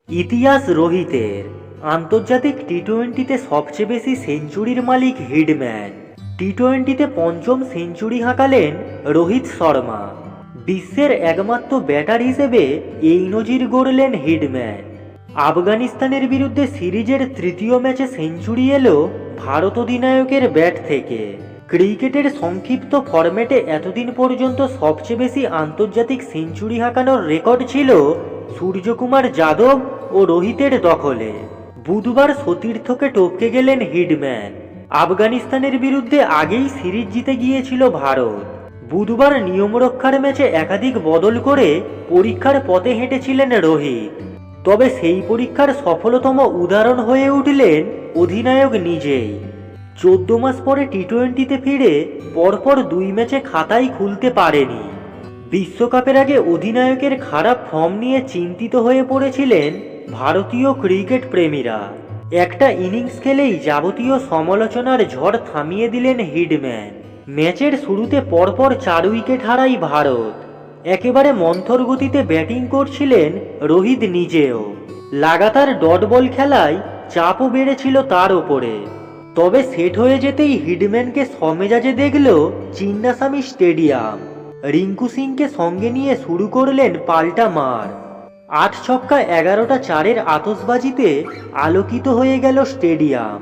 ইতিহাস রোহিতের। আন্তর্জাতিক টি-20তে সবচেয়ে বেশি সেঞ্চুরির মালিক হিডম্যান। টি-20তে পঞ্চম সেঞ্চুরি হাঁকালেন রোহিত শর্মা। বিশ্বের একমাত্র ব্যাটার হিসেবে এই নজির গড়লেন হিডম্যান। আফগানিস্তানের বিরুদ্ধে সিরিজের তৃতীয় ম্যাচে সেঞ্চুরি এলো ভারত অধিনায়কের ব্যাট থেকে। ক্রিকেটের সংক্ষিপ্ত ফরম্যাটে এতদিন পর্যন্ত সবচেয়ে বেশি আন্তর্জাতিক সেঞ্চুরি হাঁকানোর রেকর্ড ছিল সূর্যকুমার যাদব ও রোহিতের দখলে। বুধবার সতীর্থকে টপকে গেলেন হিডম্যান। আফগানিস্তানের বিরুদ্ধে আগেই সিরিজ জিতে গিয়েছিল ভারত। বুধবার নিয়মরক্ষার ম্যাচে একাধিক বদল করে পরীক্ষার পথে হেঁটেছিলেন রোহিত। তবে সেই পরীক্ষার সফলতম উদাহরণ হয়ে উঠলেন অধিনায়ক নিজেই। 14 মাস পরে টি-20তে ফিরে পরপর 2 ম্যাচে খাতাই খুলতে পারেনি। বিশ্বকাপের আগে অধিনায়কের খারাপ ফর্ম নিয়ে চিন্তিত হয়ে পড়েছিলেন ভারতীয় ক্রিকেট প্রেমীরা। একটা ইনিংস খেলেই যাবতীয় সমালোচনার ঝড় থামিয়ে দিলেন হিডম্যান। ম্যাচের শুরুতে পরপর 4 উইকেট হারায় ভারত। একেবারে মন্থর গতিতে ব্যাটিং করছিলেন রোহিত নিজেও। লাগাতার ডট বল খেলায় চাপও বেড়েছিল তার ওপরে। তবে সেট হয়ে যেতেই হিডম্যানকে সমেজাজে দেখল চিন্নাস্বামী স্টেডিয়াম। রিঙ্কু সিংকে সঙ্গে নিয়ে শুরু করলেন পাল্টা মার। 8 ছক্কা 11টা 4-এর আতশবাজিতে আলোকিত হয়ে গেল স্টেডিয়াম।